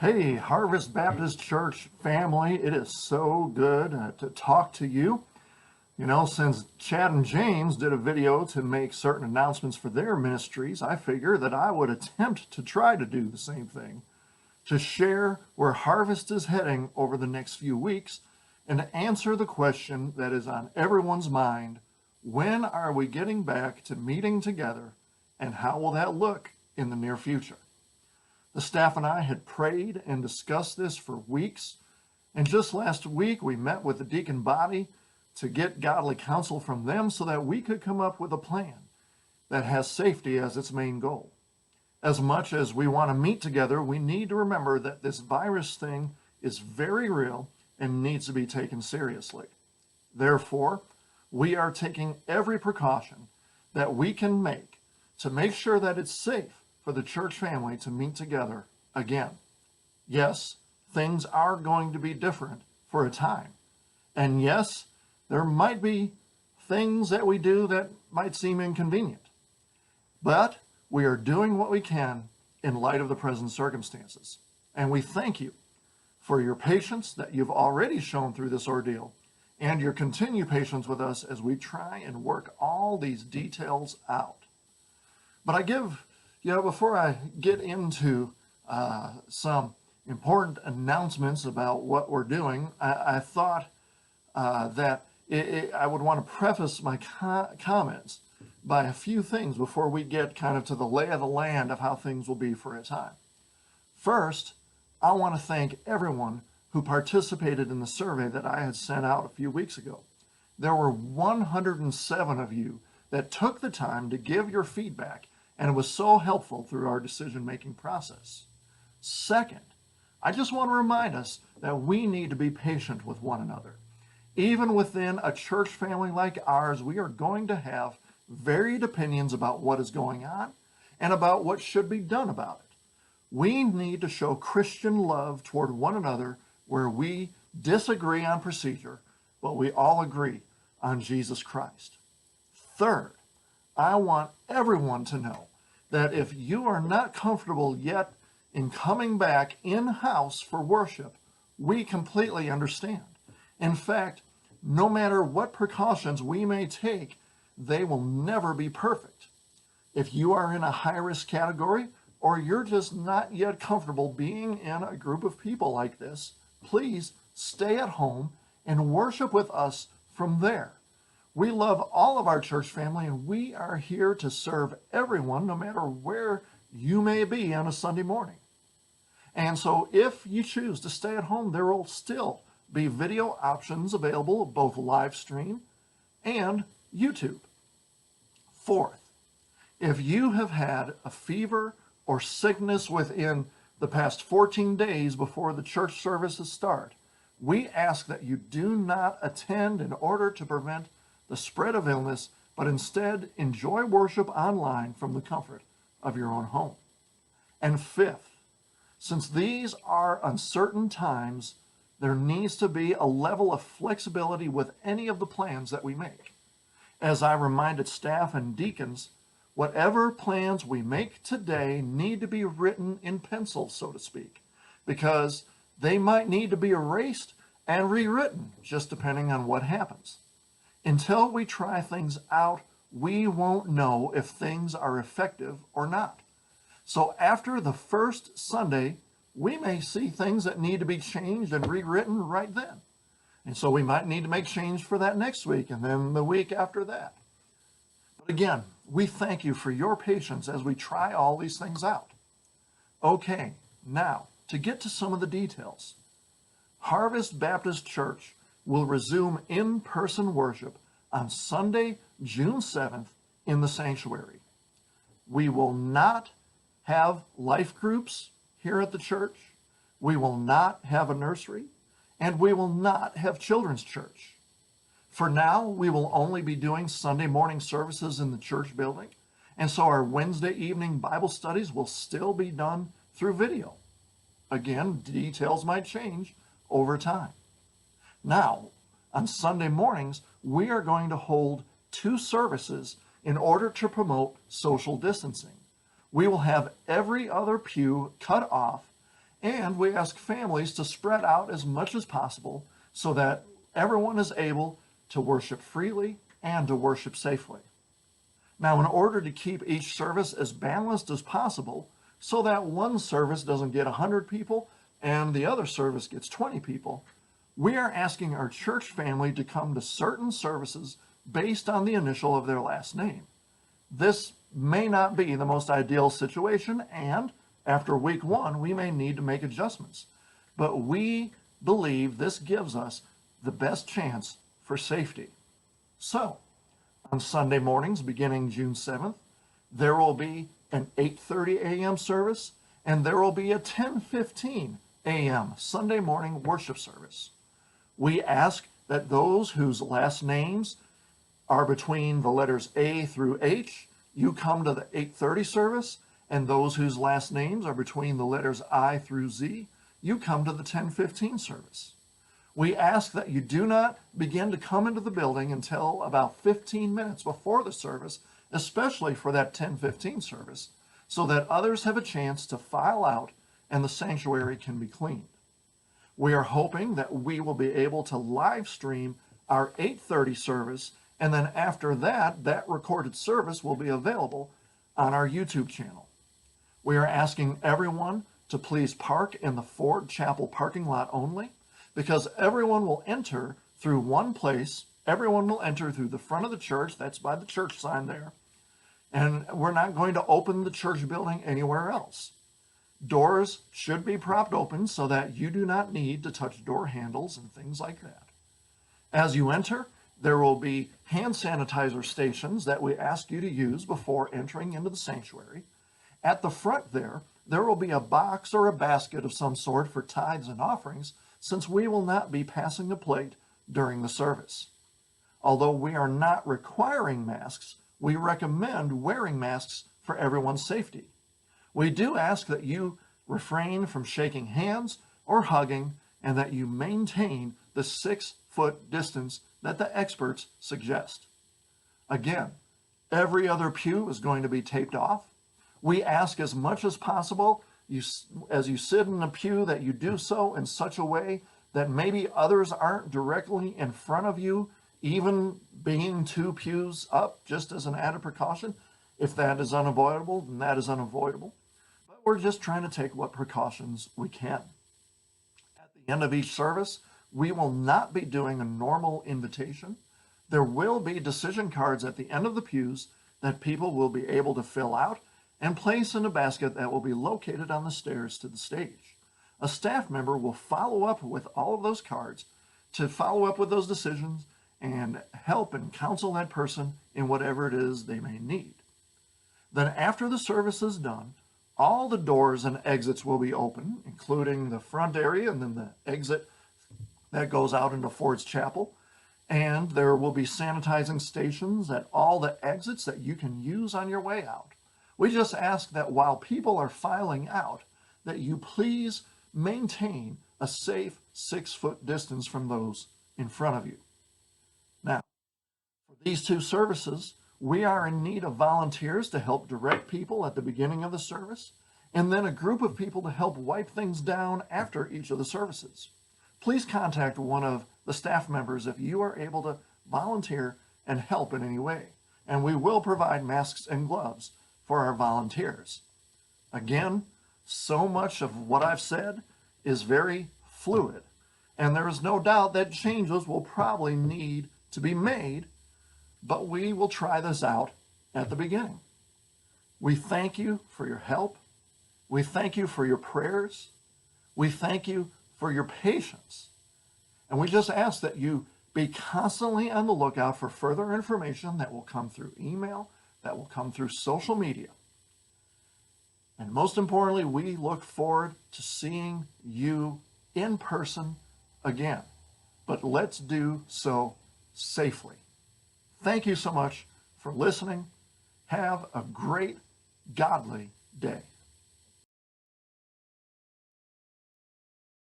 Hey, Harvest Baptist Church family, it is so good to talk to you. Since Chad and James did a video to make certain announcements for their ministries, I figure that I would attempt to try to do the same thing, to share where Harvest is heading over the next few weeks, and to answer the question that is on everyone's mind: when are we getting back to meeting together, and how will that look in the near future? The staff and I had prayed and discussed this for weeks, and just last week we met with the deacon body to get godly counsel from them so that we could come up with a plan that has safety as its main goal. As much as we want to meet together, we need to remember that this virus thing is very real and needs to be taken seriously. Therefore, we are taking every precaution that we can to make sure that it's safe for the church family to meet together again. Yes, things are going to be different for a time. And yes, there might be things that we do that might seem inconvenient. But we are doing what we can in light of the present circumstances. And we thank you for your patience that you've already shown through this ordeal, and your continued patience with us as we try and work all these details out. But before I get into some important announcements about what we're doing, I thought that I would want to preface my comments by a few things before we get kind of to the lay of the land of how things will be for a time. First, I want to thank everyone who participated in the survey that I had sent out a few weeks ago. There were 107 of you that took the time to give your feedback, and it was so helpful through our decision-making process. Second, I just want to remind us that we need to be patient with one another. Even within a church family like ours, we are going to have varied opinions about what is going on and about what should be done about it. We need to show Christian love toward one another where we disagree on procedure, but we all agree on Jesus Christ. Third, I want everyone to know that if you are not comfortable yet in coming back in-house for worship, we completely understand. In fact, no matter what precautions we may take, they will never be perfect. If you are in a high-risk category, or you're just not yet comfortable being in a group of people like this, please stay at home and worship with us from there. We love all of our church family, and we are here to serve everyone, no matter where you may be on a Sunday morning. And so if you choose to stay at home, there will still be video options available, both live stream and YouTube. Fourth, if you have had a fever or sickness within the past 14 days before the church services start, we ask that you do not attend in order to prevent the spread of illness, but instead enjoy worship online from the comfort of your own home. And fifth, since these are uncertain times, there needs to be a level of flexibility with any of the plans that we make. As I reminded staff and deacons, whatever plans we make today need to be written in pencil, so to speak, because they might need to be erased and rewritten, just depending on what happens. Until we try things out, we won't know if things are effective or not. So after the first Sunday, we may see things that need to be changed and rewritten right then. And so we might need to make change for that next week and then the week after that. But again, we thank you for your patience as we try all these things out. Okay, now to get to some of the details. Harvest Baptist Church will resume in-person worship on Sunday, June 7th in the sanctuary. We will not have life groups here at the church. We will not have a nursery, and we will not have children's church. For now, we will only be doing Sunday morning services in the church building, and so our Wednesday evening Bible studies will still be done through video. Again, details might change over time. Now, on Sunday mornings, we are going to hold 2 services in order to promote social distancing. We will have every other pew cut off And we ask families to spread out as much as possible so that everyone is able to worship freely and to worship safely. Now, in order to keep each service as balanced as possible, so that one service doesn't get 100 people and the other service gets 20 people, we are asking our church family to come to certain services based on the initial of their last name. This may not be the most ideal situation, and after week 1, we may need to make adjustments. But we believe this gives us the best chance for safety. So, on Sunday mornings beginning June 7th, there will be an 8:30 a.m. service, and there will be a 10:15 a.m. Sunday morning worship service. We ask that those whose last names are between the letters A through H, you come to the 8:30 service, and those whose last names are between the letters I through Z, you come to the 10:15 service. We ask that you do not begin to come into the building until about 15 minutes before the service, especially for that 10:15 service, so that others have a chance to file out and the sanctuary can be cleaned. We are hoping that we will be able to live stream our 8:30 service, and then after that, that recorded service will be available on our YouTube channel. We are asking everyone to please park in the Ford Chapel parking lot only, because everyone will enter through one place. Everyone will enter through the front of the church. That's by the church sign there. And we're not going to open the church building anywhere else. Doors should be propped open so that you do not need to touch door handles and things like that. As you enter, there will be hand sanitizer stations that we ask you to use before entering into the sanctuary. At the front there will be a box or a basket of some sort for tithes and offerings, since we will not be passing the plate during the service. Although we are not requiring masks, we recommend wearing masks for everyone's safety. We do ask that you refrain from shaking hands or hugging, and that you maintain the 6-foot distance that the experts suggest. Again, every other pew is going to be taped off. We ask as much as possible, as you sit in a pew, that you do so in such a way that maybe others aren't directly in front of you, even being 2 pews up, just as an added precaution. If that is unavoidable, then that is unavoidable. But we're just trying to take what precautions we can. At the end of each service, we will not be doing a normal invitation. There will be decision cards at the end of the pews that people will be able to fill out and place in a basket that will be located on the stairs to the stage. A staff member will follow up with all of those cards to follow up with those decisions and help and counsel that person in whatever it is they may need. Then after the service is done, all the doors and exits will be open, including the front area and then the exit that goes out into Ford's Chapel. And there will be sanitizing stations at all the exits that you can use on your way out. We just ask that while people are filing out, that you please maintain a safe 6-foot distance from those in front of you. Now, for these 2 services, we are in need of volunteers to help direct people at the beginning of the service, and then a group of people to help wipe things down after each of the services. Please contact one of the staff members if you are able to volunteer and help in any way, and we will provide masks and gloves for our volunteers. Again, so much of what I've said is very fluid, and there is no doubt that changes will probably need to be made, but we will try this out at the beginning. We thank you for your help. We thank you for your prayers. We thank you for your patience. And we just ask that you be constantly on the lookout for further information that will come through email, that will come through social media. And most importantly, we look forward to seeing you in person again. But let's do so safely. Thank you so much for listening. Have a great, godly day.